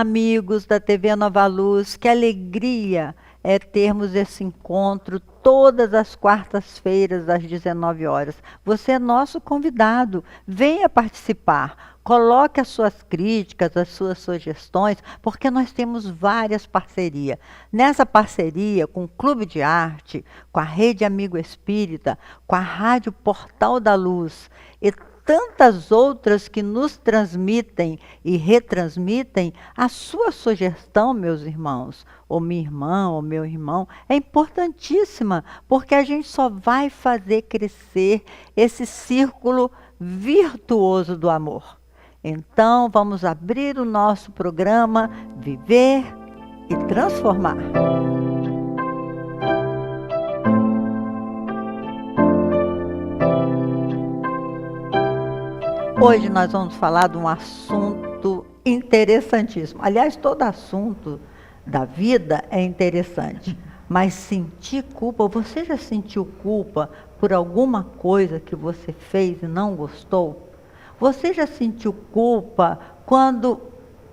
amigos da TV Nova Luz, que alegria é termos esse encontro todas as quartas-feiras às 19 horas. Você é nosso convidado, venha participar. Coloque as suas críticas, as suas sugestões, porque nós temos várias parcerias. Nessa parceria com o Clube de Arte, com a Rede Amigo Espírita, com a Rádio Portal da Luz e tantas outras que nos transmitem e retransmitem, a sua sugestão, meus irmãos, ou minha irmã, ou meu irmão, é importantíssima, porque a gente só vai fazer crescer esse círculo virtuoso do amor. Então, vamos abrir o nosso programa Viver e Transformar. Hoje nós vamos falar de um assunto interessantíssimo. Aliás, todo assunto da vida é interessante. Mas sentir culpa, você já sentiu culpa por alguma coisa que você fez e não gostou? Você já sentiu culpa quando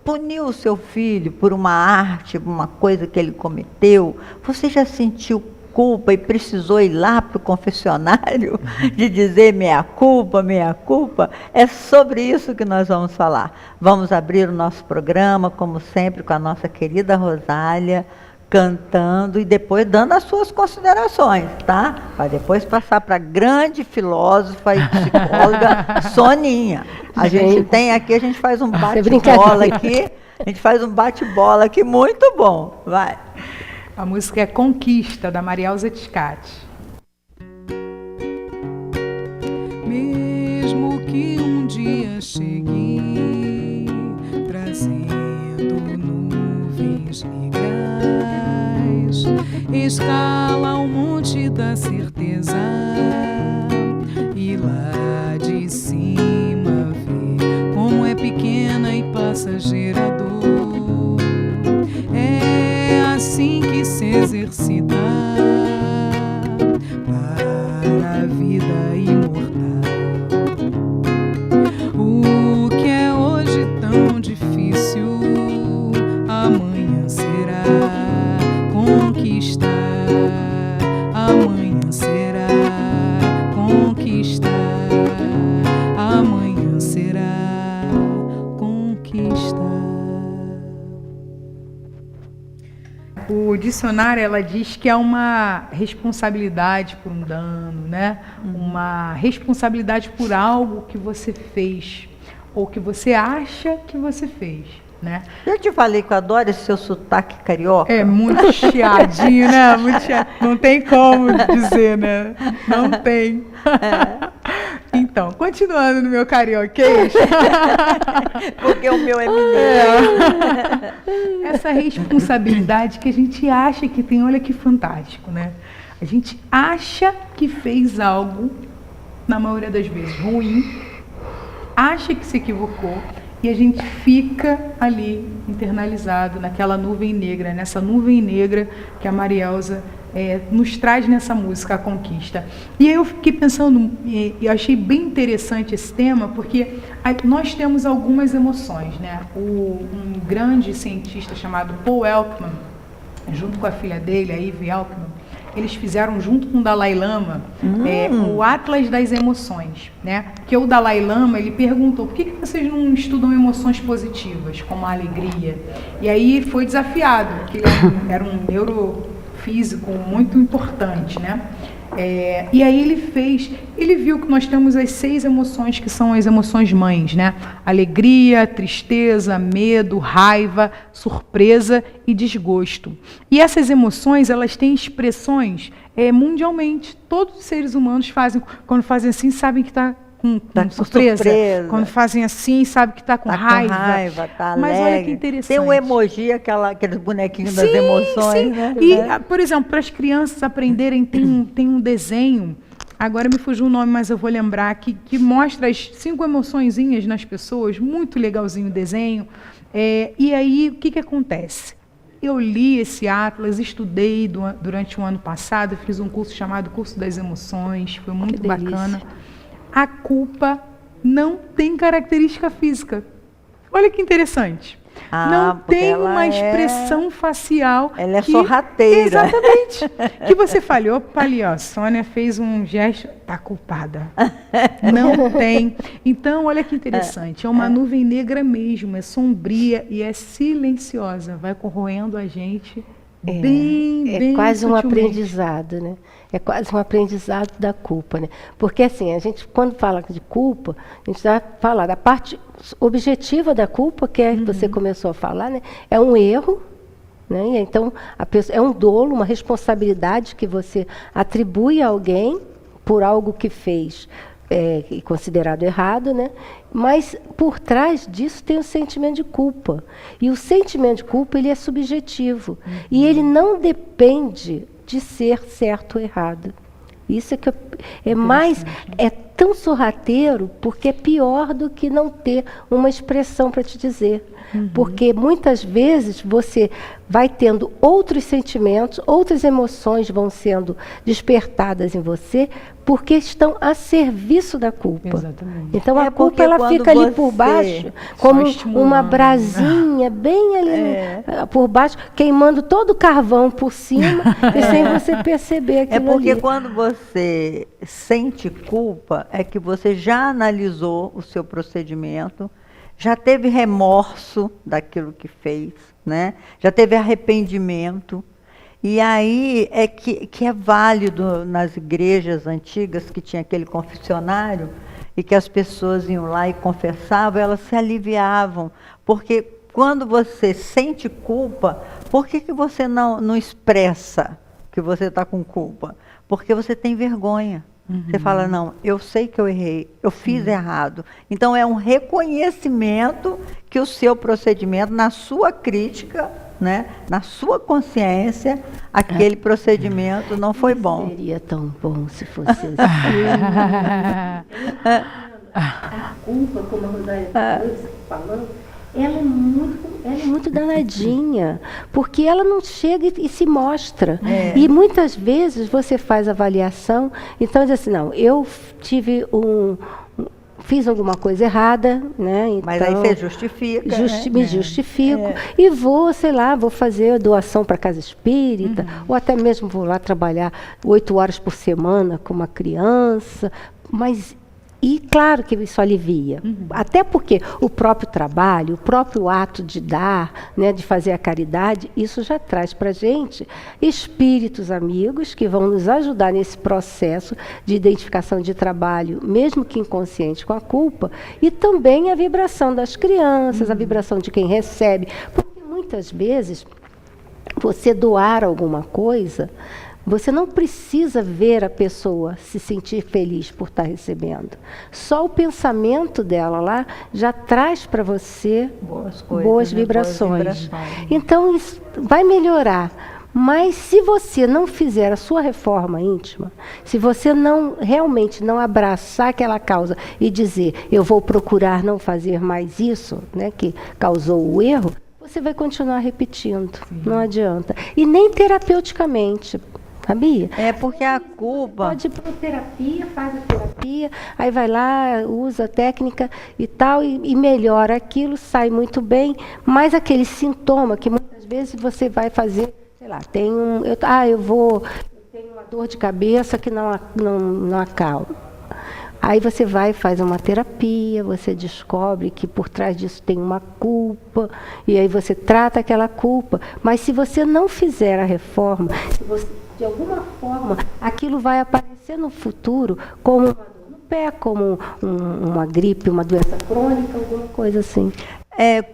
puniu o seu filho por uma arte, por uma coisa que ele cometeu? Você já sentiu culpa e precisou ir lá para o confessionário de dizer meia culpa, meia culpa? É sobre isso que nós vamos falar. Vamos abrir o nosso programa, como sempre, com a nossa querida Rosália, cantando e depois dando as suas considerações, tá? Para depois passar para a grande filósofa e psicóloga Soninha. A gente tem aqui, a gente faz um bate-bola aqui, a gente faz um bate-bola aqui muito bom. Vai. A música é Conquista, da Marielza Tiscati. Mesmo que um dia chegue trazendo nuvens negras, escala o monte da certeza e lá de cima vê como é pequena e passageira a dor. É assim que se exercita para a vida imortal. O que é hoje tão difícil, amanhã será conquistar. Amanhã será conquistar. Amanhã será conquistar. O dicionário, ela diz que é uma responsabilidade por um dano, né? Uma responsabilidade por algo que você fez ou que você acha que você fez, né? Eu te falei que eu adoro esse seu sotaque carioca. É muito chiadinho, né? Muito chiado. Não tem como dizer, né? Não tem. Então, continuando no meu carioquês. Porque o meu é mineiro. Essa responsabilidade que a gente acha que tem, olha que fantástico, né? A gente acha que fez algo, na maioria das vezes, ruim, acha que se equivocou, e a gente fica ali, internalizado, naquela nuvem negra, nessa nuvem negra que a Marielza nos traz nessa música, A Conquista. E aí eu fiquei pensando, e achei bem interessante esse tema, porque nós temos algumas emoções, né? Um grande cientista chamado Paul Elkman, junto com a filha dele, a Eve Elkman, eles fizeram junto com o Dalai Lama o Atlas das Emoções, né? Porque o Dalai Lama, ele perguntou, por que vocês não estudam emoções positivas, como a alegria? E aí foi desafiado, porque ele era um neurofísico muito importante, né? E aí ele viu que nós temos as 6 emoções que são as emoções mães, né? Alegria, tristeza, medo, raiva, surpresa e desgosto. E essas emoções, elas têm expressões mundialmente. Todos os seres humanos quando fazem assim, sabem que está com surpresa. Quando fazem assim, sabe que está com raiva. Tá Mas alegre. olha que interessante. Tem um emoji, aqueles bonequinhos das emoções. Sim. Né? E, por exemplo, para as crianças aprenderem, tem um desenho, agora me fugiu o nome, mas eu vou lembrar, que mostra as 5 emoçõezinhas nas pessoas, muito legalzinho o desenho. E aí, o que acontece? Eu li esse atlas, estudei durante o ano passado, fiz um curso chamado Curso das Emoções, foi muito bacana. A culpa não tem característica física. Olha que interessante. não porque tem ela uma expressão facial. Ela é sorrateira. Exatamente. Que você falhou, ali, ó, Sônia fez um gesto, tá culpada. Não tem. Então, olha que interessante. É uma nuvem negra mesmo, é sombria e é silenciosa. Vai corroendo a gente bem quase um sutilmente. aprendizado, né? É quase um aprendizado da culpa, né? Porque assim, a gente quando fala de culpa, a gente vai falar da parte objetiva da culpa, que é que você começou a falar, né? É um erro, né? E então a pessoa, é um dolo, uma responsabilidade que você atribui a alguém por algo que fez considerado errado, né? Mas por trás disso tem o sentimento de culpa. E o sentimento de culpa, ele é subjetivo. E ele não depende de ser certo ou errado. Isso é que é tão sorrateiro porque é pior do que não ter uma expressão para te dizer. Porque muitas vezes você vai tendo outros sentimentos, outras emoções vão sendo despertadas em você porque estão a serviço da culpa. Exatamente. Então a culpa ela fica ali por baixo, como uma brasinha bem ali por baixo, queimando todo o carvão por cima e sem você perceber aquilo porque ali. quando você sente culpa, é que você já analisou o seu procedimento, já teve remorso daquilo que fez, né? Já teve arrependimento. E aí é que é válido nas igrejas antigas, que tinha aquele confessionário, e que as pessoas iam lá e confessavam, elas se aliviavam. Porque quando você sente culpa, por que você não expressa que você está com culpa? Porque você tem vergonha. Você fala, não, eu sei que eu errei, eu fiz errado. Então é um reconhecimento que o seu procedimento, na sua crítica, né, na sua consciência, aquele procedimento não foi bom. Seria tão bom se fosse assim. A culpa, como a Rosália está falando, ela é muito danadinha, porque ela não chega e se mostra. E muitas vezes você faz avaliação, então diz assim, não, eu fiz alguma coisa errada, né? Então, mas aí você justifica, me justifico e vou, sei lá, vou fazer doação para casa espírita, ou até mesmo vou lá trabalhar 8 horas por semana com uma criança, e claro que isso alivia, até porque o próprio trabalho, o próprio ato de dar, né, de fazer a caridade, isso já traz para a gente espíritos amigos que vão nos ajudar nesse processo de identificação de trabalho, mesmo que inconsciente, com a culpa, e também a vibração das crianças, a vibração de quem recebe, porque muitas vezes você doar alguma coisa, você não precisa ver a pessoa se sentir feliz por estar recebendo. Só o pensamento dela lá já traz para você boas vibrações. Então, isso vai melhorar. Mas se você não fizer a sua reforma íntima, se você realmente não abraçar aquela causa e dizer, eu vou procurar não fazer mais isso, né, que causou o erro, você vai continuar repetindo. Não adianta. E nem terapeuticamente. Sabia? Porque a culpa... Pode ir para terapia, faz a terapia, aí vai lá, usa a técnica e tal, e melhora aquilo, sai muito bem, mas aquele sintoma que muitas vezes você vai fazer, sei lá, eu tenho uma dor de cabeça que não acalma. Aí você vai e faz uma terapia, você descobre que por trás disso tem uma culpa, e aí você trata aquela culpa. Mas se você não fizer a reforma, se você, de alguma forma, aquilo vai aparecer no futuro como uma dor no pé, como uma gripe, uma doença crônica, alguma coisa assim.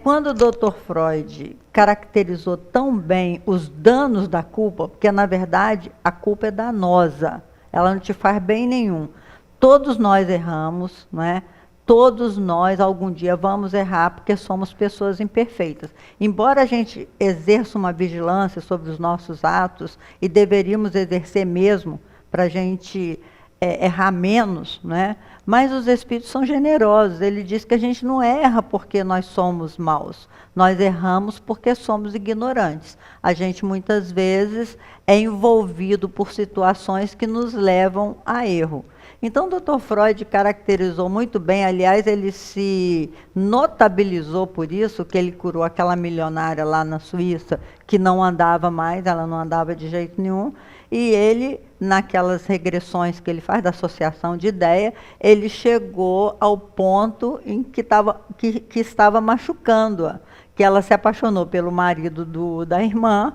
Quando o Dr. Freud caracterizou tão bem os danos da culpa, porque na verdade a culpa é danosa, ela não te faz bem nenhum. Todos nós erramos, não é? Todos nós, algum dia, vamos errar, porque somos pessoas imperfeitas. Embora a gente exerça uma vigilância sobre os nossos atos, e deveríamos exercer mesmo, para a gente errar menos, não é? Mas os espíritos são generosos. Ele diz que a gente não erra porque nós somos maus. Nós erramos porque somos ignorantes. A gente, muitas vezes, é envolvido por situações que nos levam a erro. Então, o Dr. Freud caracterizou muito bem, aliás, ele se notabilizou por isso, que ele curou aquela milionária lá na Suíça, que não andava mais, ela não andava de jeito nenhum, e ele, naquelas regressões que ele faz da associação de ideia, ele chegou ao ponto em que estava machucando-a, que ela se apaixonou pelo marido da irmã,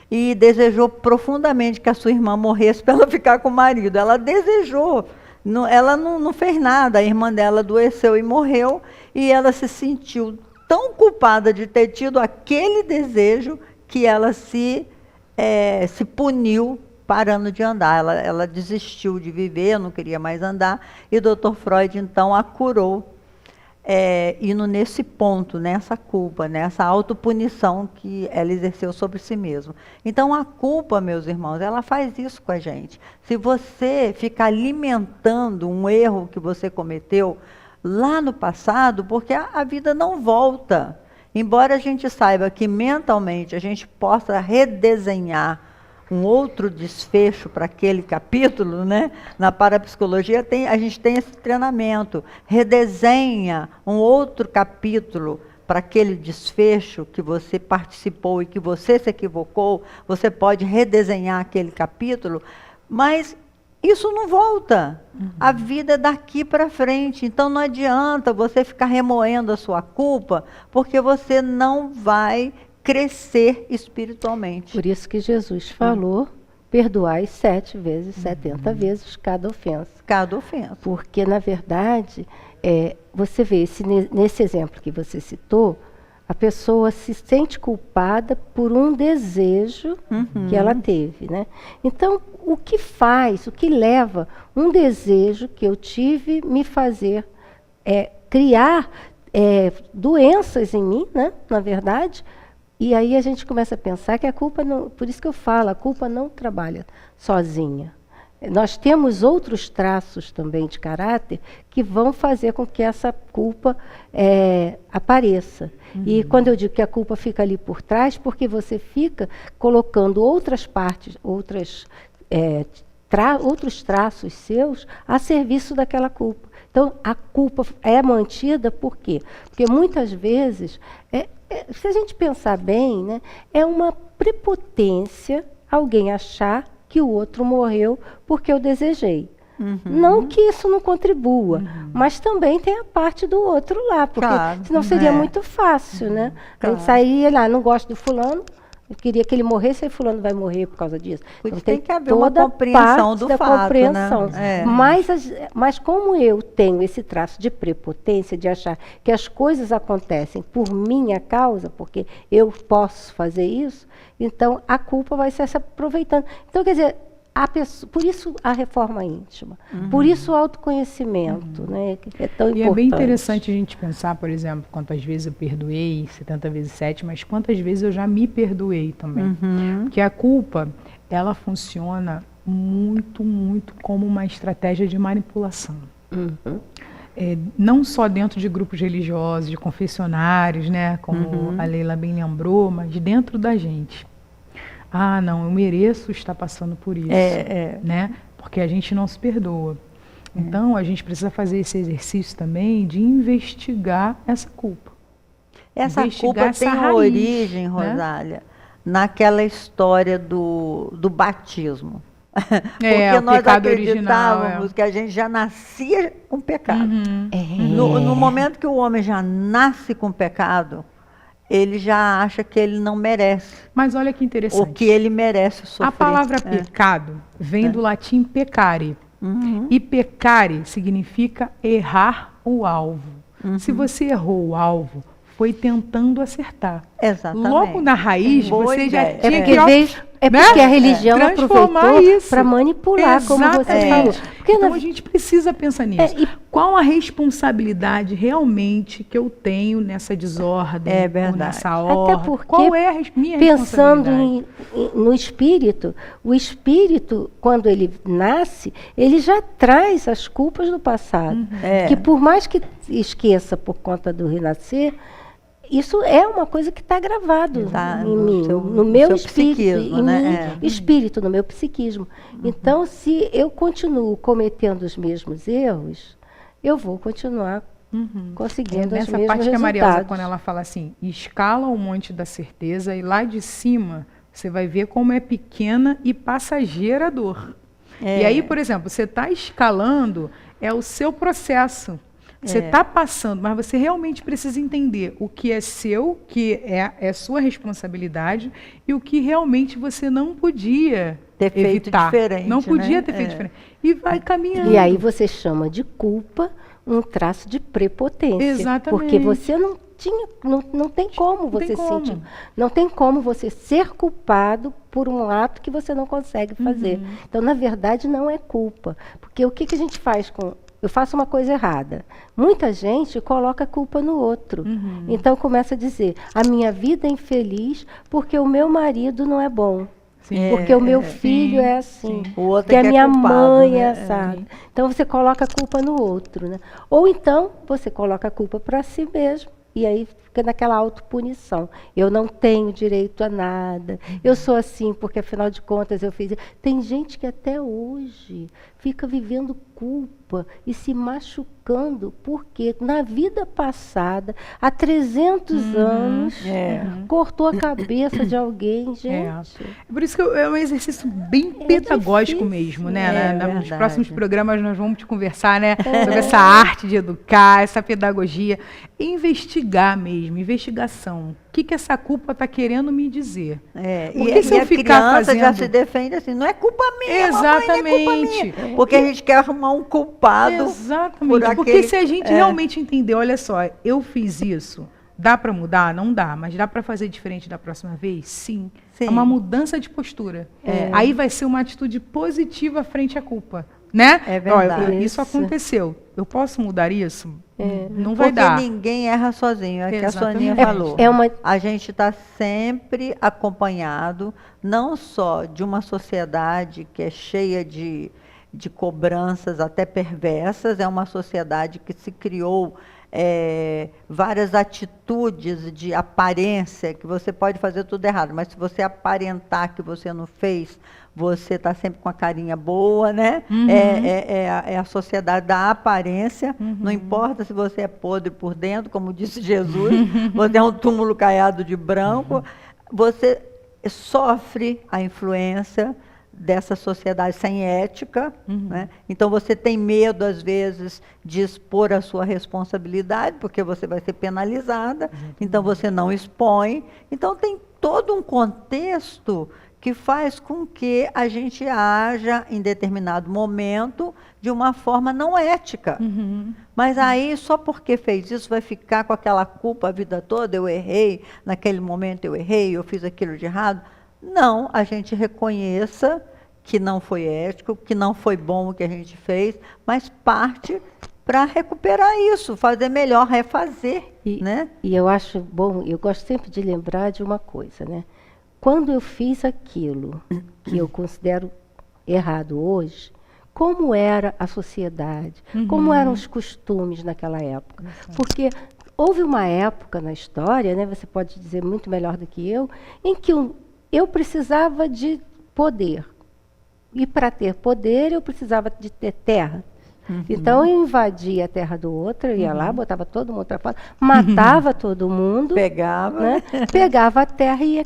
e desejou profundamente que a sua irmã morresse para ela ficar com o marido. Ela desejou, ela não fez nada, a irmã dela adoeceu e morreu, e ela se sentiu tão culpada de ter tido aquele desejo que ela se puniu parando de andar. Ela desistiu de viver, não queria mais andar, e o Dr. Freud, então, a curou, indo nesse ponto, nessa culpa, nessa autopunição que ela exerceu sobre si mesma. Então, a culpa, meus irmãos, ela faz isso com a gente. Se você ficar alimentando um erro que você cometeu lá no passado, porque a vida não volta. Embora a gente saiba que mentalmente a gente possa redesenhar um outro desfecho para aquele capítulo, né? Na parapsicologia a gente tem esse treinamento, redesenha um outro capítulo para aquele desfecho que você participou e que você se equivocou, você pode redesenhar aquele capítulo, mas isso não volta. A vida é daqui para frente, então não adianta você ficar remoendo a sua culpa, porque você não vai crescer espiritualmente. Por isso que Jesus falou, perdoai 7 vezes, 70 vezes cada ofensa. Cada ofensa. Porque, na verdade, você vê, nesse exemplo que você citou, a pessoa se sente culpada por um desejo que ela teve, né? Então, o que leva um desejo que eu tive me fazer criar doenças em mim, né? Na verdade. E aí a gente começa a pensar que a culpa não... Por isso que eu falo, a culpa não trabalha sozinha. Nós temos outros traços também de caráter que vão fazer com que essa culpa apareça. E quando eu digo que a culpa fica ali por trás, porque você fica colocando outras partes, outros traços seus a serviço daquela culpa. Então, a culpa é mantida por quê? Porque muitas vezes... se a gente pensar bem, né, é uma prepotência alguém achar que o outro morreu porque eu desejei. Não que isso não contribua, mas também tem a parte do outro lá, porque senão seria muito fácil, né? A gente sairia lá, não gosto do fulano, eu queria que ele morresse, e fulano vai morrer por causa disso. Então, tem que haver uma compreensão do fato, compreensão. Né? Mas como eu tenho esse traço de prepotência, de achar que as coisas acontecem por minha causa, porque eu posso fazer isso, então a culpa vai se aproveitando. Então, quer dizer, por isso a reforma íntima, por isso o autoconhecimento, né, que é tão importante. E é bem interessante a gente pensar, por exemplo, quantas vezes eu perdoei, 70 vezes 7, mas quantas vezes eu já me perdoei também. Porque a culpa, ela funciona muito, muito como uma estratégia de manipulação. Não só dentro de grupos religiosos, de confessionários, né, como a Leila bem lembrou, mas dentro da gente. Ah, não, eu mereço estar passando por isso, né? Porque a gente não se perdoa. Então, a gente precisa fazer esse exercício também de investigar essa culpa. Essa culpa tem raiz, origem, né? Rosália, naquela história do batismo. Porque o nós pecado acreditávamos original, que a gente já nascia com pecado. No momento que o homem já nasce com pecado, ele já acha que ele não merece. Mas olha que interessante. O que ele merece sofrer. A palavra pecado vem do latim peccare. E peccare significa errar o alvo. Se você errou o alvo, foi tentando acertar. Exatamente. Logo na raiz, você já tinha que... porque a religião transformar aproveitou para manipular, como você falou. Porque então a gente precisa pensar nisso. Qual a responsabilidade realmente que eu tenho nessa desordem, ou nessa ordem? Até porque, qual é a minha pensando responsabilidade? no espírito, o espírito, quando ele nasce, ele já traz as culpas do passado. Que por mais que esqueça por conta do renascer, isso é uma coisa que está gravado Tá em no mim, seu- no no meu seu espírito, psiquismo, em né? mim, espírito, no meu psiquismo. Então, se eu continuo cometendo os mesmos erros, eu vou continuar conseguindo os Nessa mesmos parte que a Marielza, resultados. quando ela fala assim, escala o monte da certeza e lá de cima você vai ver como é pequena e passageira a dor. E aí, por exemplo, você está escalando, é o seu processo. Você está passando, mas você realmente precisa entender o que é seu, que é sua responsabilidade, e o que realmente você não podia Ter feito evitar. diferente, Não podia né? ter feito diferente. E vai caminhando. E aí você chama de culpa um traço de prepotência. Exatamente. Porque você não tinha, não tem como Não tem você como. sentir. Não tem como você ser culpado por um ato que você não consegue fazer. Então, na verdade, não é culpa. Porque o que, que a gente faz com. Eu faço uma coisa errada. Muita gente coloca a culpa no outro. Então começa a dizer: a minha vida é infeliz porque o meu marido não é bom. Sim. Porque o meu Sim, filho é assim. O outro Que a é minha culpado, mãe né? é assado. Então você coloca a culpa no outro, né? Ou então você coloca a culpa para si mesmo. E aí fica naquela autopunição. Eu não tenho direito a nada. Eu sou assim porque, afinal de contas, eu fiz. Tem gente que até hoje fica vivendo culpa e se machucando porque na vida passada, há 300 anos, cortou a cabeça de alguém, gente. É por isso que é um exercício bem pedagógico mesmo, né? Nos verdade. próximos programas nós vamos te conversar, né? Sobre essa arte de educar, essa pedagogia. Investigar mesmo, investigação. O que essa culpa está querendo me dizer? Porque se eu a ficar criança já fazendo- se defende assim, não é culpa minha, mamãe, não é culpa Exatamente. minha. Porque a gente quer arrumar um culpado. Exatamente. por Porque aquele- se a gente realmente entender, olha só, eu fiz isso, dá para mudar? Não dá, mas dá para fazer diferente da próxima vez? Sim. Sim. É uma mudança de postura. Aí vai ser uma atitude positiva frente à culpa, né? É Ó, verdade. isso aconteceu. Eu posso mudar isso? Não vai Porque dar. ninguém erra sozinho, é que a Exatamente. Soninha É- falou. é uma- A gente está sempre acompanhado, não só de uma sociedade que é cheia de cobranças até perversas, é uma sociedade que se criou várias atitudes de aparência, que você pode fazer tudo errado, mas se você aparentar que você não fez, você está sempre com a carinha boa, né? É a sociedade da aparência, não importa se você é podre por dentro, como disse Jesus, você é um túmulo caiado de branco, você sofre a influência dessa sociedade sem ética, né? Então você tem medo às vezes de expor a sua responsabilidade, porque você vai ser penalizada, então você não expõe. Então tem todo um contexto que faz com que a gente haja em determinado momento de uma forma não ética. Mas aí, só porque fez isso, vai ficar com aquela culpa a vida toda, eu errei, naquele momento eu errei, eu fiz aquilo de errado. Não, a gente reconheça que não foi ético, que não foi bom o que a gente fez, mas parte para recuperar isso, fazer melhor, refazer, né? E eu acho bom, eu gosto sempre de lembrar de uma coisa, né? Quando eu fiz aquilo que eu considero errado hoje, como era a sociedade, como eram os costumes naquela época? Porque houve uma época na história, né, você pode dizer muito melhor do que eu, em que eu precisava de poder. E para ter poder, eu precisava de ter terra. Então, eu invadia a terra do outro, eu ia lá, botava todo mundo para fora, matava todo mundo, Pegava. né? Pegava a terra e ia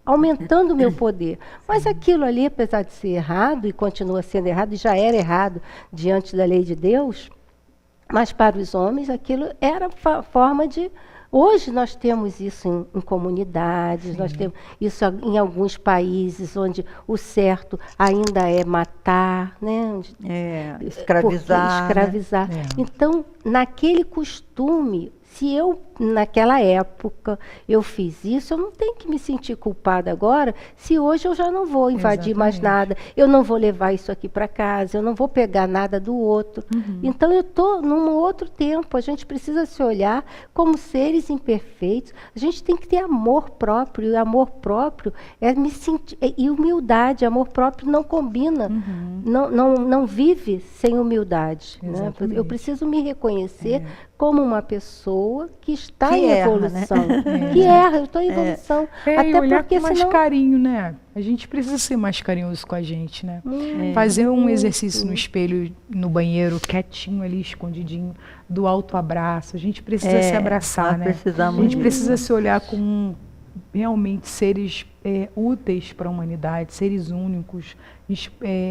aumentando o meu poder. Mas aquilo ali, apesar de ser errado, e continua sendo errado, e já era errado diante da lei de Deus, mas para os homens aquilo era forma de... Hoje nós temos isso em comunidades, nós temos isso em alguns países onde o certo ainda é matar, né? Escravizar. Escravizar. Né? Então, naquele costume, se eu, naquela época, eu fiz isso, eu não tenho que me sentir culpada agora, se hoje eu já não vou invadir mais nada, eu não vou levar isso aqui para casa, eu não vou pegar nada do outro. Então, eu estou num outro tempo, a gente precisa se olhar como seres imperfeitos, a gente tem que ter amor próprio, e amor próprio é me sentir, e humildade, amor próprio não combina, não vive sem humildade. Né? Eu preciso me reconhecer como uma pessoa que está Que em erra, evolução. né? Que erra, eu estou em evolução. E Até olhar porque com mais senão... carinho, né? A gente precisa ser mais carinhoso com a gente, né? Fazer um exercício no espelho, no banheiro, quietinho ali, escondidinho, do autoabraço. A gente precisa se abraçar, nós né? precisamos A gente disso. precisa se olhar como realmente seres úteis para a humanidade, seres únicos.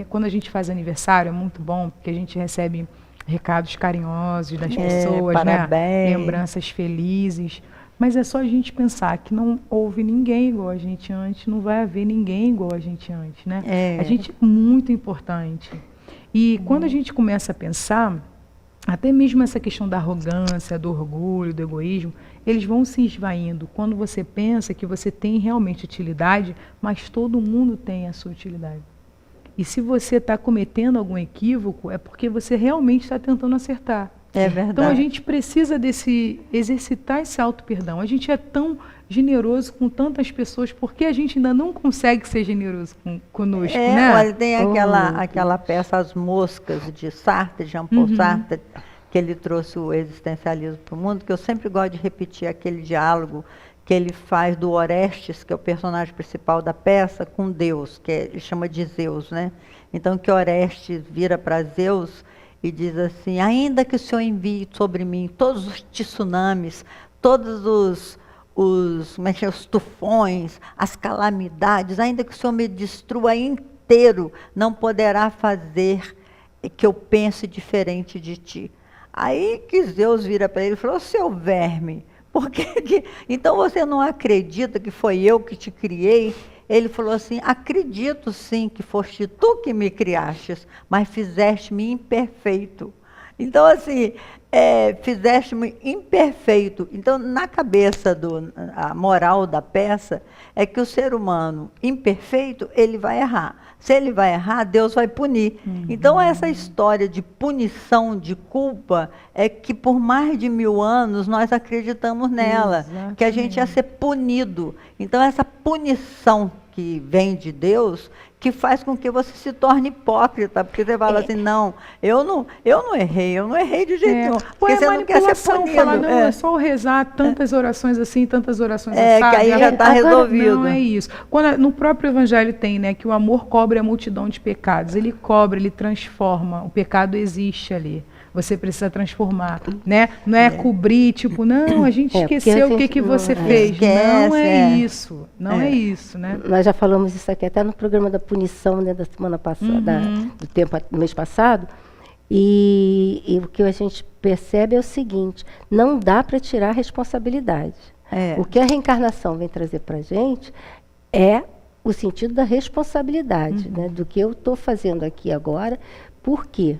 Quando a gente faz aniversário é muito bom, porque a gente recebe recados carinhosos das pessoas, parabéns. né? Lembranças felizes. Mas é só a gente pensar que não houve ninguém igual a gente antes, não vai haver ninguém igual a gente antes, né? A gente é muito importante. E quando a gente começa a pensar, até mesmo essa questão da arrogância, do orgulho, do egoísmo, eles vão se esvaindo quando você pensa que você tem realmente utilidade, mas todo mundo tem a sua utilidade. E se você está cometendo algum equívoco, é porque você realmente está tentando acertar. É verdade. Então a gente precisa exercitar esse auto-perdão. A gente é tão generoso com tantas pessoas, porque a gente ainda não consegue ser generoso conosco, né? Olha, tem aquela peça As Moscas, de Sartre, Jean-Paul Sartre, que ele trouxe o existencialismo para o mundo, que eu sempre gosto de repetir aquele diálogo que ele faz do Orestes, que é o personagem principal da peça, com Deus, que ele chama de Zeus, né? Então, que Orestes vira para Zeus e diz assim: ainda que o Senhor envie sobre mim todos os tsunamis, todos os tufões, as calamidades, ainda que o Senhor me destrua inteiro, não poderá fazer que eu pense diferente de ti. Aí que Zeus vira para ele e falou: seu verme, então você não acredita que foi eu que te criei? Ele falou assim: acredito sim que foste tu que me criastes, mas fizeste-me imperfeito. Então, assim, fizeste-me imperfeito. Então, na cabeça a moral da peça é que o ser humano imperfeito, ele vai errar. Se ele vai errar, Deus vai punir. Então, essa história de punição, de culpa, é que por mais de 1000 anos nós acreditamos nela, que a gente ia ser punido. Então, essa punição que vem de Deus, que faz com que você se torne hipócrita, porque você fala assim: não, eu não errei de jeito nenhum, porque você não quer ser punido. Falar, não, é só rezar tantas orações assim, tantas orações que aí já está resolvido. Não é isso. No próprio Evangelho tem, né, que o amor cobre a multidão de pecados. Ele cobre, ele transforma. O pecado existe ali. Você precisa transformar, né? Não é cobrir, tipo, não, a gente esqueceu o que você fez. Não é isso. Não é isso, né? Nós já falamos isso aqui até no programa da punição, né, da semana passada, do mês passado. E o que a gente percebe é o seguinte: não dá para tirar a responsabilidade. O que a reencarnação vem trazer para a gente é o sentido da responsabilidade, né, do que eu estou fazendo aqui agora. Por quê?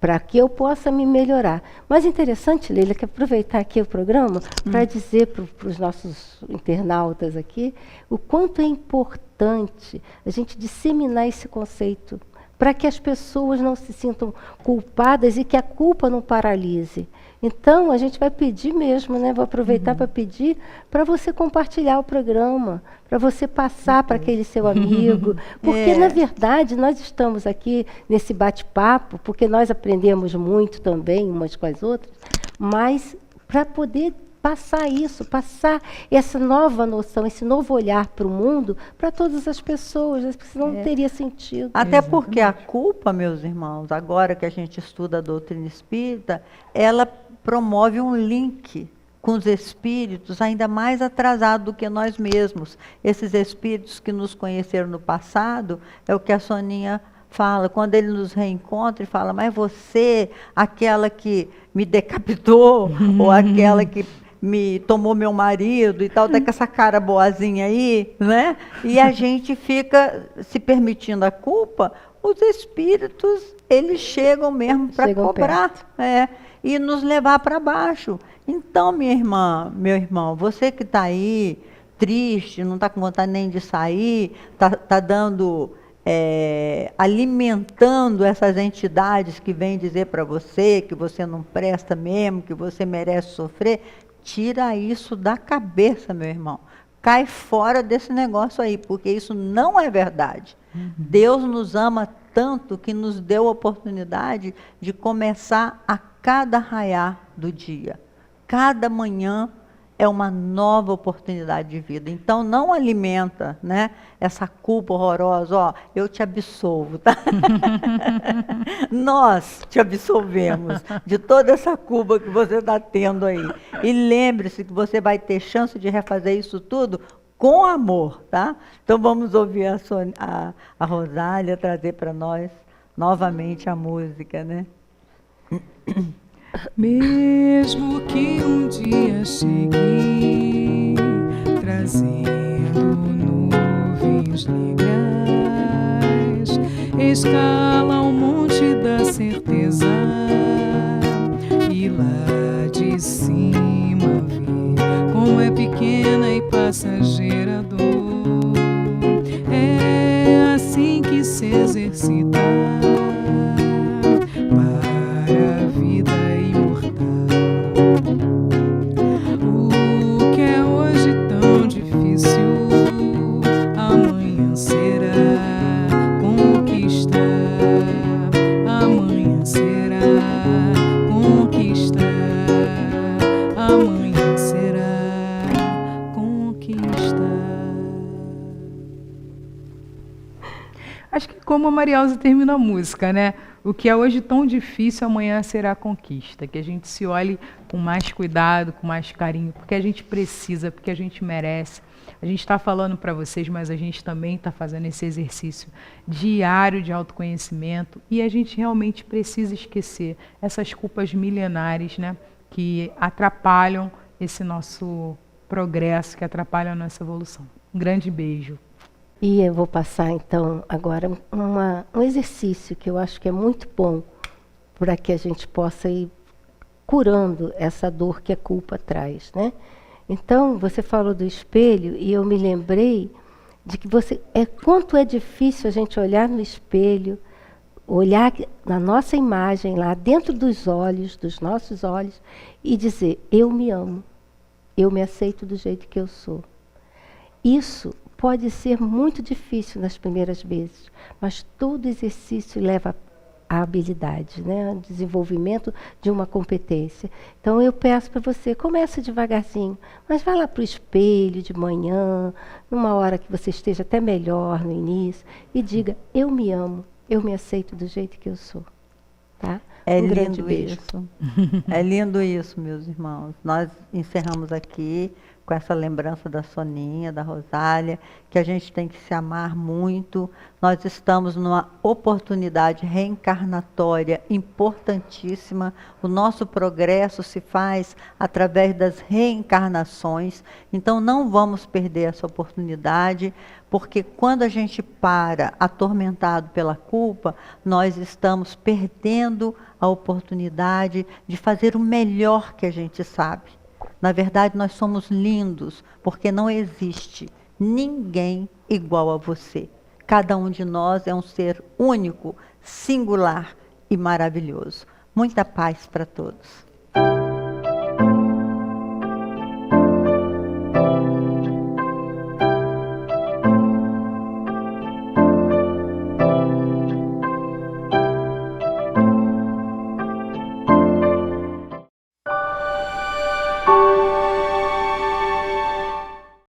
Para que eu possa me melhorar. Mas interessante, Leila, que aproveitar aqui o programa para dizer para os nossos internautas aqui o quanto é importante a gente disseminar esse conceito, para que as pessoas não se sintam culpadas e que a culpa não paralise. Então, a gente vai pedir mesmo, né? Vou aproveitar para pedir para você compartilhar o programa, para você passar para aquele seu amigo, porque, na verdade, nós estamos aqui nesse bate-papo, porque nós aprendemos muito também, umas com as outras, mas para poder passar essa nova noção, esse novo olhar para o mundo, para todas as pessoas, porque senão não teria sentido. Até porque a culpa, meus irmãos, agora que a gente estuda a doutrina espírita, ela promove um link com os espíritos ainda mais atrasado do que nós mesmos. Esses espíritos que nos conheceram no passado, é o que a Soninha fala, quando ele nos reencontra e fala: mas você, aquela que me decapitou, ou aquela que me tomou meu marido e tal, tá com essa cara boazinha aí, né? E a gente fica se permitindo a culpa. Os espíritos, eles chegam mesmo para cobrar, e nos levar para baixo. Então, minha irmã, meu irmão, você que está aí triste, não está com vontade nem de sair, está dando, alimentando essas entidades que vêm dizer para você que você não presta mesmo, que você merece sofrer, tira isso da cabeça, meu irmão. Cai fora desse negócio aí, porque isso não é verdade. Deus nos ama tanto que nos deu a oportunidade de começar a cada raiar do dia. Cada manhã é uma nova oportunidade de vida. Então, não alimenta, né, essa culpa horrorosa. Ó, eu te absolvo, tá? Nós te absolvemos de toda essa culpa que você está tendo aí. E lembre-se que você vai ter chance de refazer isso tudo com amor, tá? Então, vamos ouvir a Rosália trazer para nós novamente a música, né? Mesmo que um dia chegue trazendo nuvens negras, escala o monte da certeza e lá de cima vê como é pequena e passageira a dor. É assim que se exercita para a vida imortal. O que é hoje tão difícil, amanhã será conquista. Amanhã será conquista. Amanhã será conquista. Acho que como a Maria Elza termina a música, né? O que é hoje tão difícil, amanhã será conquista. Que a gente se olhe com mais cuidado, com mais carinho, porque a gente precisa, porque a gente merece. A gente está falando para vocês, mas a gente também está fazendo esse exercício diário de autoconhecimento e a gente realmente precisa esquecer essas culpas milenares, né, que atrapalham esse nosso progresso, que atrapalham a nossa evolução. Um grande beijo. E eu vou passar, então, agora um exercício que eu acho que é muito bom para que a gente possa ir curando essa dor que a culpa traz, né? Então, você falou do espelho e eu me lembrei de que quanto é difícil a gente olhar no espelho, olhar na nossa imagem lá dentro dos olhos, dos nossos olhos, e dizer, eu me amo, eu me aceito do jeito que eu sou. Isso pode ser muito difícil nas primeiras vezes, mas todo exercício leva à habilidade, né? Ao desenvolvimento de uma competência. Então eu peço para você, comece devagarzinho, mas vá lá para o espelho de manhã, numa hora que você esteja até melhor no início, e diga, eu me amo, eu me aceito do jeito que eu sou. Tá? É grande lindo beijo. isso. É lindo isso, meus irmãos. Nós encerramos aqui com essa lembrança da Soninha, da Rosália, que a gente tem que se amar muito. Nós estamos numa oportunidade reencarnatória importantíssima. O nosso progresso se faz através das reencarnações. Então, não vamos perder essa oportunidade, porque quando a gente para atormentado pela culpa, nós estamos perdendo a oportunidade de fazer o melhor que a gente sabe. Na verdade, nós somos lindos, porque não existe ninguém igual a você. Cada um de nós é um ser único, singular e maravilhoso. Muita paz para todos.